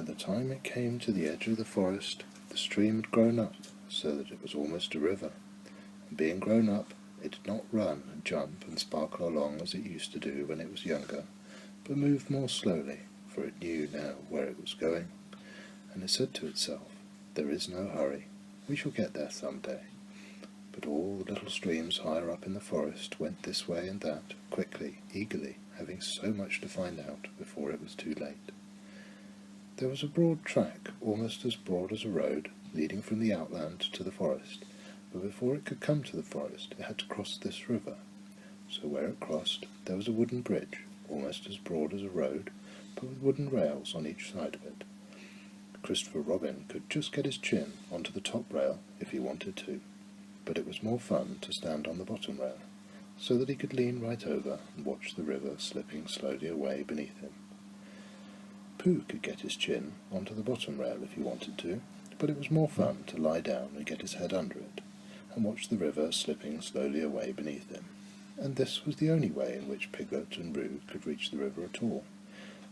By the time it came to the edge of the forest, the stream had grown up so that it was almost a river, and being grown up, it did not run and jump and sparkle along as it used to do when it was younger, but moved more slowly, for it knew now where it was going, and it said to itself, "There is no hurry, we shall get there some day." But all the little streams higher up in the forest went this way and that, quickly, eagerly, having so much to find out before it was too late. There was a broad track, almost as broad as a road, leading from the outland to the forest, but before it could come to the forest it had to cross this river. So where it crossed there was a wooden bridge, almost as broad as a road, but with wooden rails on each side of it. Christopher Robin could just get his chin onto the top rail if he wanted to, but it was more fun to stand on the bottom rail, so that he could lean right over and watch the river slipping slowly away beneath him. Pooh could get his chin onto the bottom rail if he wanted to, but it was more fun to lie down and get his head under it, and watch the river slipping slowly away beneath him. And this was the only way in which Piglet and Roo could reach the river at all,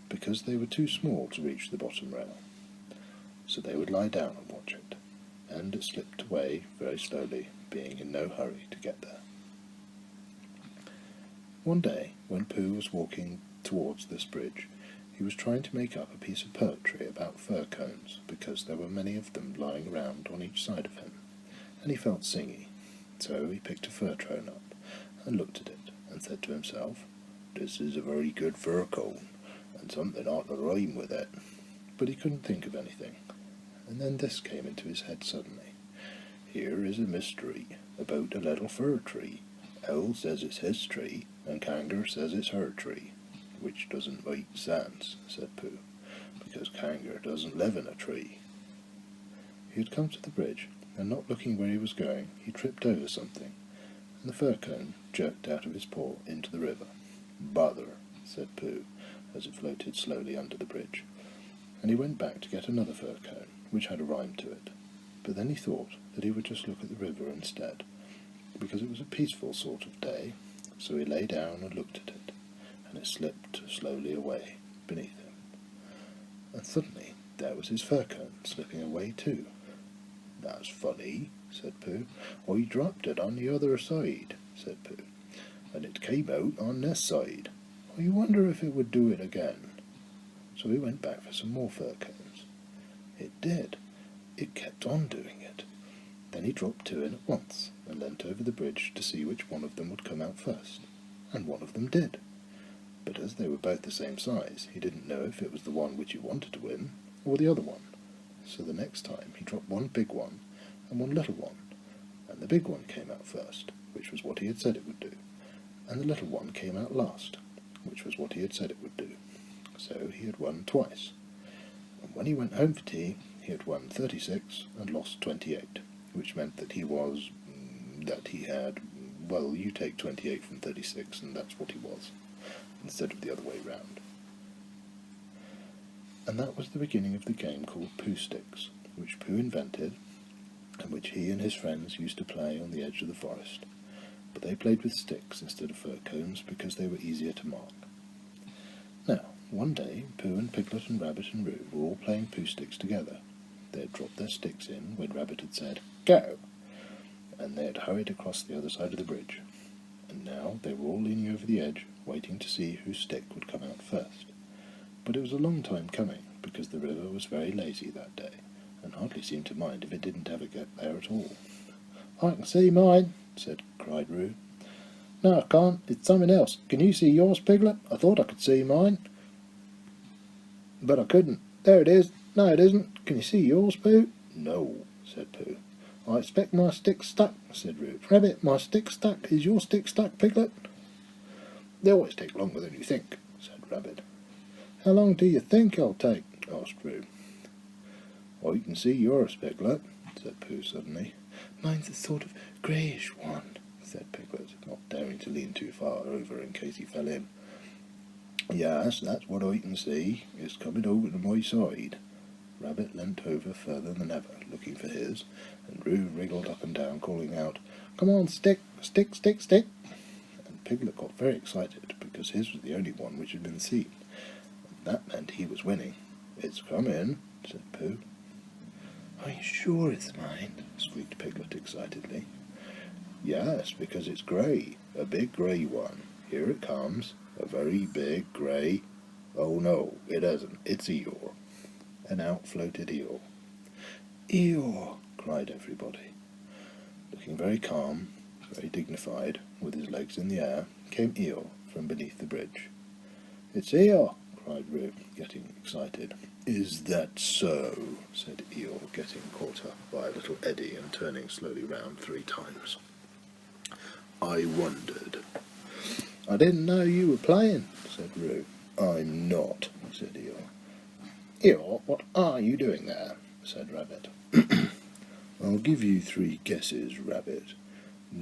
because they were too small to reach the bottom rail. So they would lie down and watch it, and it slipped away very slowly, being in no hurry to get there. One day, when Pooh was walking towards this bridge, he was trying to make up a piece of poetry about fir cones, because there were many of them lying around on each side of him, and he felt singy. So he picked a fir cone up, and looked at it, and said to himself, "This is a very good fir cone, and something ought to rhyme with it." But he couldn't think of anything, and then this came into his head suddenly. "Here is a mystery about a little fir tree. Owl says it's his tree, and Kangaroo says it's her tree, which doesn't make sense," said Pooh, "because Kangaroo doesn't live in a tree." He had come to the bridge, and not looking where he was going, he tripped over something, and the fir cone jerked out of his paw into the river. "Bother," said Pooh, as it floated slowly under the bridge, and he went back to get another fir cone, which had a rhyme to it. But then he thought that he would just look at the river instead, because it was a peaceful sort of day, so he lay down and looked at it, and it slipped slowly away beneath him. And suddenly there was his fir cone slipping away too. "That's funny," said Pooh. "I dropped it on the other side," said Pooh, "and it came out on this side. I wonder if it would do it again." So he went back for some more fir cones. It did. It kept on doing it. Then he dropped two in at once, and leant over the bridge to see which one of them would come out first, and one of them did. But as they were both the same size, he didn't know if it was the one which he wanted to win, or the other one. So the next time he dropped one big one, and one little one, and the big one came out first, which was what he had said it would do, and the little one came out last, which was what he had said it would do. So he had won twice, and when he went home for tea, he had won 36 and lost 28, which meant that he had, well, you take 28 from 36, and that's what he was, instead of the other way round. And that was the beginning of the game called Poohsticks, which Pooh invented, and which he and his friends used to play on the edge of the forest. But they played with sticks instead of fir cones, because they were easier to mark. Now, one day, Pooh and Piglet and Rabbit and Roo were all playing Poohsticks together. They had dropped their sticks in when Rabbit had said, "Go!" and they had hurried across the other side of the bridge. And now they were all leaning over the edge, waiting to see whose stick would come out first. But it was a long time coming, because the river was very lazy that day, and hardly seemed to mind if it didn't ever get there at all. "I can see mine," cried Roo. "No, I can't. It's something else. Can you see yours, Piglet? I thought I could see mine, but I couldn't. There it is. No, it isn't. Can you see yours, Pooh?" "No," said Pooh. "I expect my stick's stuck," said Roo. "Rabbit, my stick's stuck. Is your stick stuck, Piglet?" "They always take longer than you think," said Rabbit. "How long do you think I'll take?" asked Roo. "I can see yours, Piglet," said Pooh suddenly. "Mine's a sort of greyish one," said Piglet, not daring to lean too far over in case he fell in. "Yes, that's what I can see. It's coming over to my side." Rabbit leant over further than ever, looking for his, and Roo wriggled up and down, calling out, "Come on, stick, stick, stick, stick!" And Piglet got very excited, because his was the only one which had been seen, and that meant he was winning, It's coming, said Pooh. Are you sure it's mine? Squeaked Piglet excitedly. Yes, because it's grey, a big grey one. Here it comes, a very big grey... Oh no, it isn't, it's Eeyore. And out floated Eeyore. Eeyore! Cried everybody. Looking very calm, very dignified, with his legs in the air, came Eeyore from beneath the bridge. It's Eeyore! Cried Roo, getting excited. Is that so? Said Eeyore, getting caught up by a little eddy and turning slowly round 3 times. I wondered. I didn't know you were playing, said Roo. I'm not, said Eeyore. Eeyore, what are you doing there? Said Rabbit. I'll give you 3 guesses, Rabbit.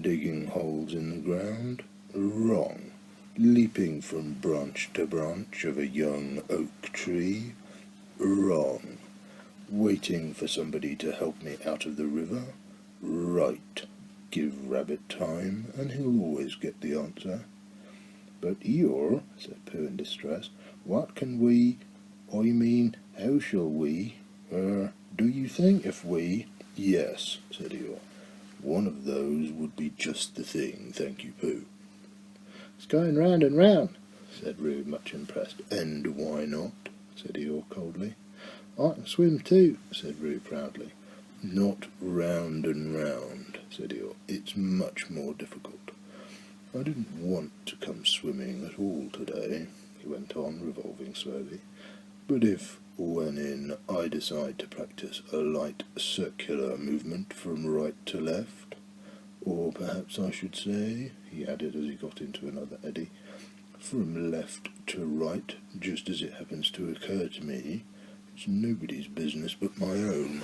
Digging holes in the ground? Wrong. Leaping from branch to branch of a young oak tree? Wrong. Waiting for somebody to help me out of the river? Right. Give Rabbit time, and he'll always get the answer. But Eeyore, said Pooh in distress, what can we... I mean, how shall we... do you think if we... Yes, said Eeyore. One of those would be just the thing, thank you, Pooh. It's going round and round, said Roo, much impressed. And why not? Said Eeyore coldly. I can swim too, said Roo proudly. Not round and round, said Eeyore. It's much more difficult. I didn't want to come swimming at all today, he went on, revolving slowly. But if, when in, I decide to practice a light circular movement from right to left, or perhaps I should say, he added as he got into another eddy, from left to right, just as it happens to occur to me, it's nobody's business but my own.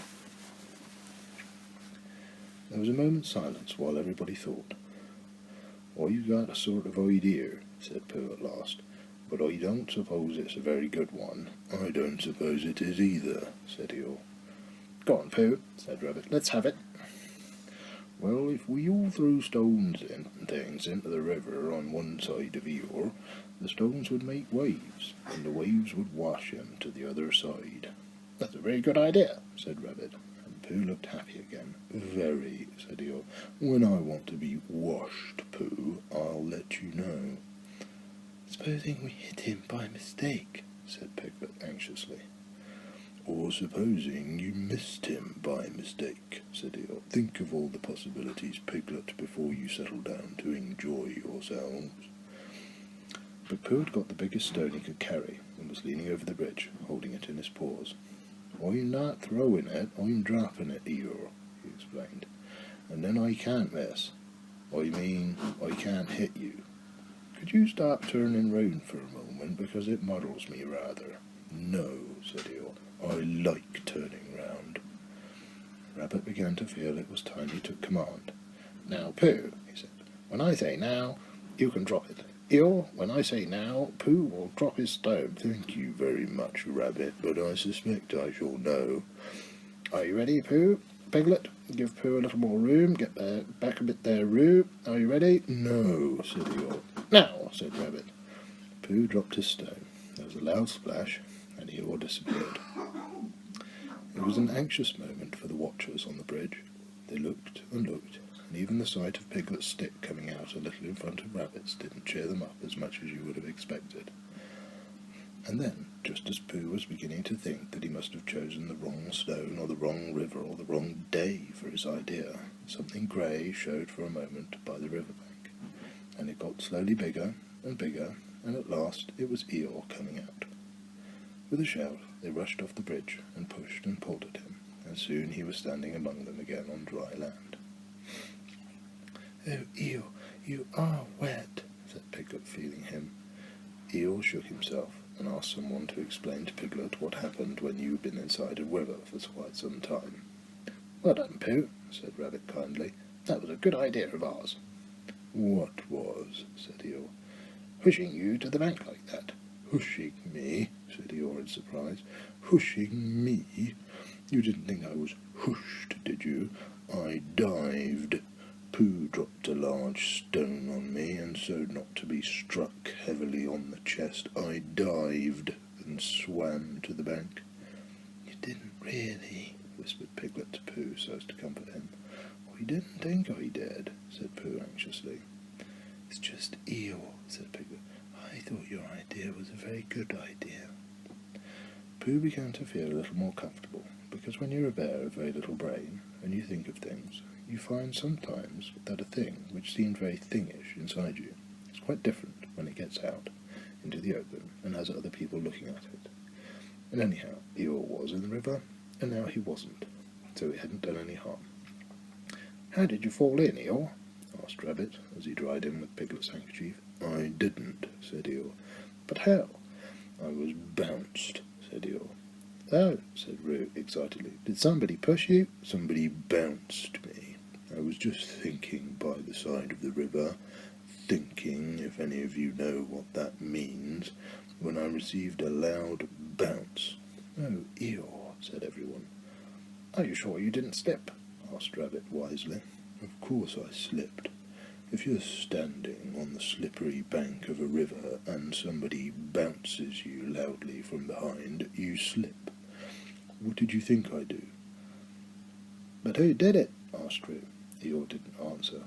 There was a moment's silence while everybody thought. I've got a sort of idea, said Pooh at last, but I don't suppose it's a very good one. I don't suppose it is either, said Eeyore. Go on, Pooh, said Rabbit, let's have it. Well, if we all threw stones and things into the river on one side of Eeyore, the stones would make waves, and the waves would wash him to the other side. That's a very good idea, said Rabbit, and Pooh looked happy again. Very, said Eeyore. When I want to be washed, Pooh, I'll let you know. Supposing we hit him by mistake, said Piglet anxiously. Or supposing you missed him by mistake, said Eeyore. Think of all the possibilities, Piglet, before you settle down to enjoy yourselves. But Pooh had got the biggest stone he could carry, and was leaning over the bridge, holding it in his paws. I'm not throwing it, I'm dropping it, Eeyore, he explained. And then I can't miss. I mean, I can't hit you. Could you stop turning round for a moment, because it muddles me rather. No, said Eeyore. I like turning round. Rabbit began to feel it was time he took command. Now, Pooh, he said, when I say now, you can drop it. Eeyore, when I say now, Pooh will drop his stone. Thank you very much, Rabbit, but I suspect I shall know. Are you ready, Pooh? Piglet, give Pooh a little more room. Get back a bit there, Roo. Are you ready? No, said Eeyore. Now, said Rabbit. Pooh dropped his stone. There was a loud splash, and Eeyore disappeared. It was an anxious moment for the watchers on the bridge. They looked and looked, and even the sight of Piglet's stick coming out a little in front of Rabbit's didn't cheer them up as much as you would have expected. And then, just as Pooh was beginning to think that he must have chosen the wrong stone, or the wrong river, or the wrong day for his idea, something grey showed for a moment by the riverbank, and it got slowly bigger, and at last it was Eeyore coming out. With a shout, they rushed off the bridge and pushed and pulled at him, and soon he was standing among them again on dry land. Oh, Eeyore, you are wet, said Piglet, feeling him. Eeyore shook himself and asked someone to explain to Piglet what happened when you'd been inside a river for quite some time. Well done, Pooh, said Rabbit kindly. That was a good idea of ours. What was? Said Eeyore. Pushing you to the bank like that. Pushing me? Said Eeyore in surprise. Pushing me? You didn't think I was hushed, did you? I dived. Pooh dropped a large stone on me, and so not to be struck heavily on the chest, I dived and swam to the bank. really?" whispered Piglet to Pooh so as to comfort him. "I didn't think I did," said Pooh anxiously. "It's just Eeyore," said Piglet. "I thought your idea was a very good idea." Pooh began to feel a little more comfortable, because when you're a bear of very little brain, and you think of things, you find sometimes that a thing which seemed very thingish inside you is quite different when it gets out into the open and has other people looking at it. And anyhow, Eeyore was in the river, and now he wasn't, so it hadn't done any harm. "How did you fall in, Eeyore?" asked Rabbit, as he dried him with Piglet's handkerchief. "I didn't," said Eeyore. "But how?" "I was bounced," said Eeyore. "Oh," said Roo excitedly. "Did somebody push you?" "Somebody bounced me. I was just thinking by the side of the river, thinking, if any of you know what that means, when I received a loud bounce." "Oh, Eeyore," said everyone. "Are you sure you didn't slip?" asked Rabbit wisely. "Of course I slipped. If you're standing on the slippery bank of a river and somebody bounces you loudly from behind, you slip. What did you think I'd do?" "But who did it?" asked Roo. Eeyore didn't answer.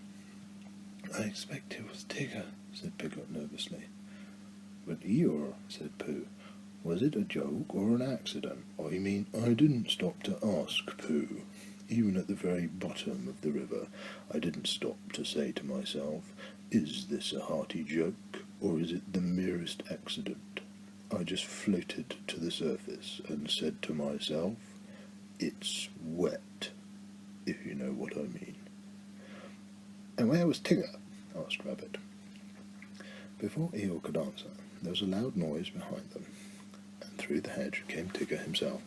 "I expect it was Tigger," said Piglet nervously. "But Eeyore," said Pooh, "was it a joke or an accident? I mean, I didn't stop to ask, Pooh. Even at the very bottom of the river, I didn't stop to say to myself, is this a hearty joke, or is it the merest accident? I just floated to the surface and said to myself, it's wet, if you know what I mean." "And where was Tigger?" asked Rabbit. Before Eeyore could answer, there was a loud noise behind them, and through the hedge came Tigger himself.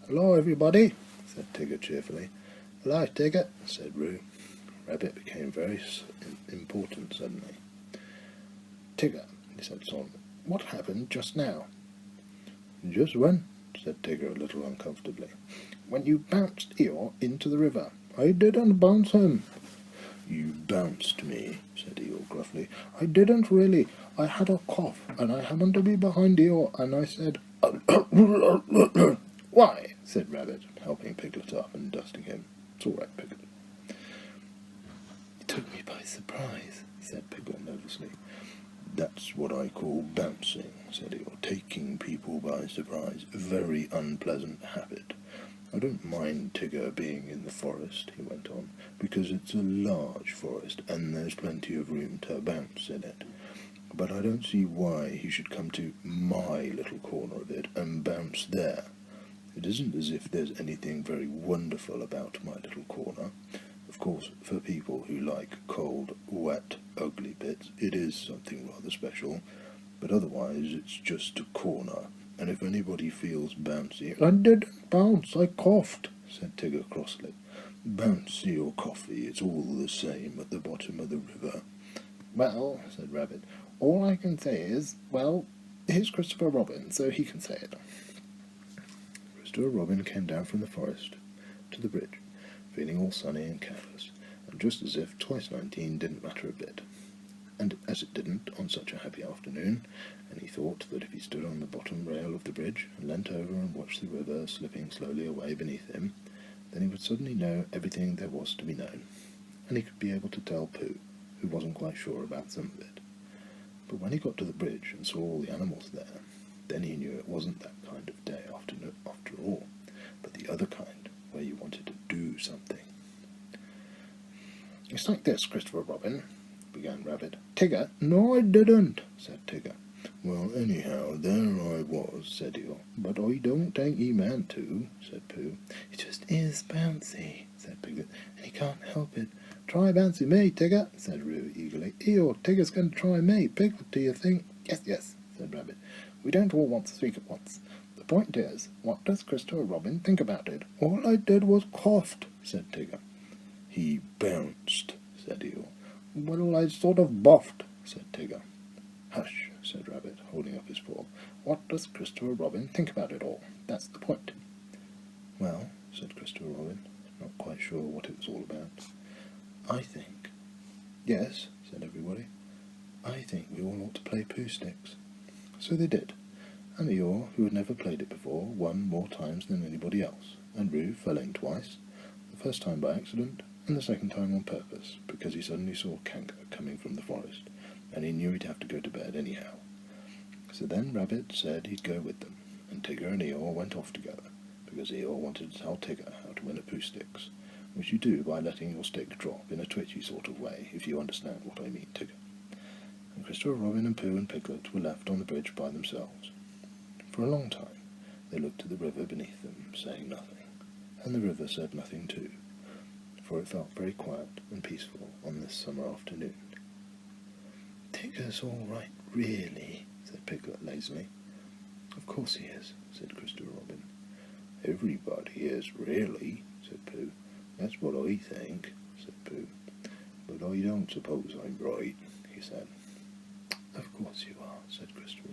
"Hello, everybody," said Tigger cheerfully. "Hello, Tigger," said Roo. Rabbit became very important suddenly. "Tigger," he said solemnly, "what happened just now?" "Just when?" said Tigger a little uncomfortably. "When you bounced Eeyore into the river." "I didn't bounce him." "You bounced me," said Eeyore gruffly. "I didn't really. I had a cough, and I happened to be behind Eeyore, and I said..." "Why?" said Rabbit, helping Piglet up and dusting him. "It's all right, Piglet." "It took me by surprise," said Piglet nervously. "That's what I call bouncing," said Eeyore. "Taking people by surprise. A very unpleasant habit. I don't mind Tigger being in the forest," he went on, "because it's a large forest, and there's plenty of room to bounce in it. But I don't see why he should come to my little corner of it and bounce there. It isn't as if there's anything very wonderful about my little corner. Of course, for people who like cold, wet, ugly bits, it is something rather special, but otherwise it's just a corner, and if anybody feels bouncy..." "I didn't bounce, I coughed," said Tigger crossly. "Bouncy or coffee, it's all the same at the bottom of the river." "Well," said Rabbit, "all I can say is, well, here's Christopher Robin, so he can say it." Christopher Robin came down from the forest to the bridge, feeling all sunny and careless, and just as if twice 19 didn't matter a bit. And as it didn't on such a happy afternoon, and he thought that if he stood on the bottom rail of the bridge and leant over and watched the river slipping slowly away beneath him, then he would suddenly know everything there was to be known, and he could be able to tell Pooh, who wasn't quite sure about some of it. But when he got to the bridge and saw all the animals there, then he knew it wasn't that kind of day after all, but the other kind, where you wanted to do something. "It's like this, Christopher Robin," began Rabbit. "Tigger..." "No, I didn't," said Tigger. "Well, anyhow, there I was," said Eeyore. "But I don't think he meant to," said Pooh. "It just is bouncy," said Piglet, "and he can't help it." "Try bouncy me, Tigger," said Roo eagerly. "Eeyore, Tigger's going to try me. Piglet, do you think..." "Yes, yes," said Rabbit. "We don't all want to speak at once. The point is, what does Christopher Robin think about it?" "All I did was coughed," said Tigger. "He bounced," said Eeyore. "Well, I sort of boffed," said Tigger. "Hush," said Rabbit, holding up his paw. "What does Christopher Robin think about it all? That's the point." "Well," said Christopher Robin, not quite sure what it was all about, "I think..." "Yes," said everybody. "I think we all ought to play Poohsticks." So they did, and Eeyore, who had never played it before, won more times than anybody else, and Roo fell in twice, the first time by accident, and the second time on purpose, because he suddenly saw Kanker coming from the forest, and he knew he'd have to go to bed anyhow. So then Rabbit said he'd go with them, and Tigger and Eeyore went off together, because Eeyore wanted to tell Tigger how to win at Poohsticks, which you do by letting your stick drop in a twitchy sort of way, if you understand what I mean, Tigger. And Christopher Robin and Pooh and Piglet were left on the bridge by themselves. For a long time they looked at the river beneath them, saying nothing, and the river said nothing too, for it felt very quiet and peaceful on this summer afternoon. "Tigger's all right, really," said Piglet lazily. "Of course he is," said Christopher Robin. "Everybody is, really," said Pooh. "That's what I think," said Pooh. "But I don't suppose I'm right," he said. "Of course you are," said Christopher